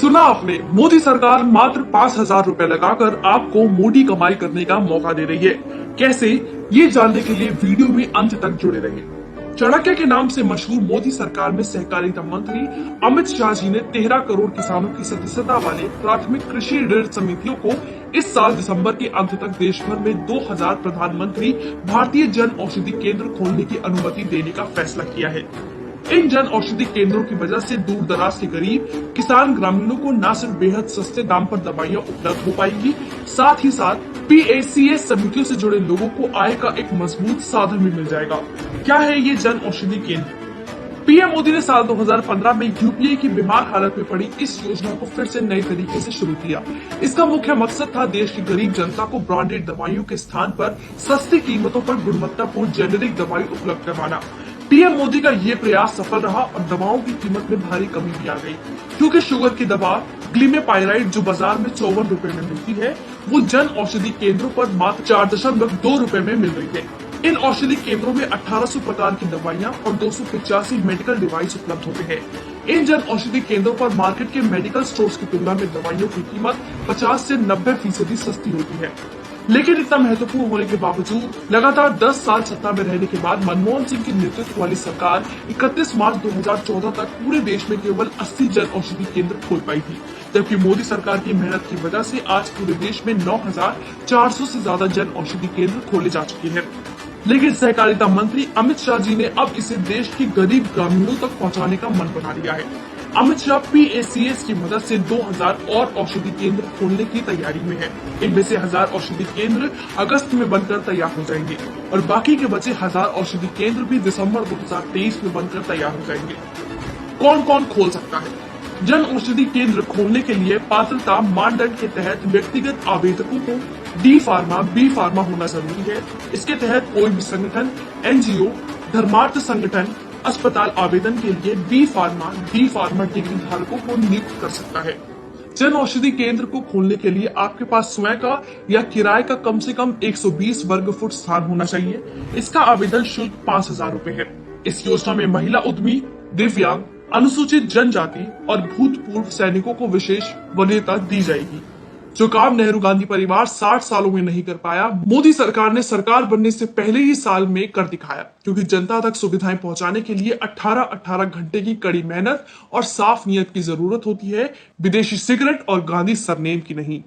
सुना आपने, मोदी सरकार मात्र 5,000 रुपए लगाकर आपको मोटी कमाई करने का मौका दे रही है। कैसे, ये जानने के लिए वीडियो में अंत तक जुड़े रहिए। चाणक्य के नाम से मशहूर मोदी सरकार में सहकारिता मंत्री अमित शाह जी ने 13 करोड़ किसानों की सदस्यता वाले प्राथमिक कृषि ऋण समितियों को इस साल दिसंबर के अंत तक देश भर में 2,000 प्रधानमंत्री भारतीय जन औषधि केंद्र खोलने की अनुमति देने का फैसला किया है। इन जन औषधि केंद्रों की वजह से दूर दराज के गरीब किसान ग्रामीणों को न सिर्फ बेहद सस्ते दाम पर दवाइयां उपलब्ध हो पाएंगी, साथ ही साथ पीएसीएस समितियों से जुड़े लोगों को आय का एक मजबूत साधन भी मिल जाएगा। क्या है ये जन औषधि केंद्र? पीएम मोदी ने साल 2015 में यूपीए की बीमार हालत में पड़ी इस योजना को फिर से नए तरीके से शुरू किया। इसका मुख्य मकसद था देश की गरीब जनता को ब्रांडेड दवाइयों के स्थान पर सस्ती कीमतों पर गुणवत्तापूर्ण जेनेरिक दवाई उपलब्ध करवाना। पीएम मोदी का ये प्रयास सफल रहा और दवाओं की कीमत में भारी कमी भी आ गई, क्योंकि शुगर की दवा ग्लिमेपाइराइड जो बाजार में 54 रुपए में मिलती है, वो जन औषधि केंद्रों पर मात्र 4.2 रुपए में मिल रही है। इन औषधि केंद्रों में 1800 प्रकार की दवाइयां और 285 मेडिकल डिवाइस उपलब्ध होते हैं। इन जन औषधि केंद्रों पर मार्केट के मेडिकल स्टोर्स की तुलना में दवाइयों की कीमत 50 से 90% सस्ती होती है। लेकिन इतना महत्वपूर्ण होने के बावजूद लगातार 10 साल सत्ता में रहने के बाद मनमोहन सिंह के नेतृत्व वाली सरकार 31 मार्च 2014 तक पूरे देश में केवल 80 जन औषधि केंद्र खोल पाई थी, जबकि मोदी सरकार की मेहनत की वजह से आज पूरे देश में 9,400 से ज्यादा जन औषधि केंद्र खोले जा चुके हैं। लेकिन सहकारिता मंत्री अमित शाह जी ने अब इसे देश के गरीब ग्रामीणों तक पहुंचाने का मन बना लिया है। अमित शाह पीएसीएस की मदद से 2,000 और औषधि केंद्र खोलने की तैयारी में है। इनमें से 1,000 औषधि केंद्र अगस्त में बनकर तैयार हो जाएंगे और बाकी के बचे 1,000 औषधि केंद्र भी दिसंबर 2023 में बनकर तैयार हो जाएंगे। कौन कौन खोल सकता है? जन औषधि केंद्र खोलने के लिए पात्रता मानदंड के तहत व्यक्तिगत आवेदकों को डी फार्मा, बी फार्मा होना जरूरी है। इसके तहत कोई भी संगठन, एनजीओ, धर्मार्थ संगठन, अस्पताल आवेदन के लिए B pharma, D pharma degree धारकों को नियुक्त कर सकता है। जन औषधि केंद्र को खोलने के लिए आपके पास स्वयं का या किराए का कम से कम 120 वर्ग फुट स्थान होना चाहिए। इसका आवेदन शुल्क 5,000 रुपए है। इस योजना में महिला उद्यमी, दिव्यांग, अनुसूचित जनजाति और भूतपूर्व सैनिकों को विशेष वरीयता दी जाएगी, जो काम नेहरू गांधी परिवार 60 सालों में नहीं कर पाया। मोदी सरकार ने सरकार बनने से पहले ही साल में कर दिखाया, क्योंकि जनता तक सुविधाएं पहुंचाने के लिए 18-18 घंटे की कड़ी मेहनत और साफ नीयत की जरूरत होती है, विदेशी सिगरेट और गांधी सरनेम की नहीं।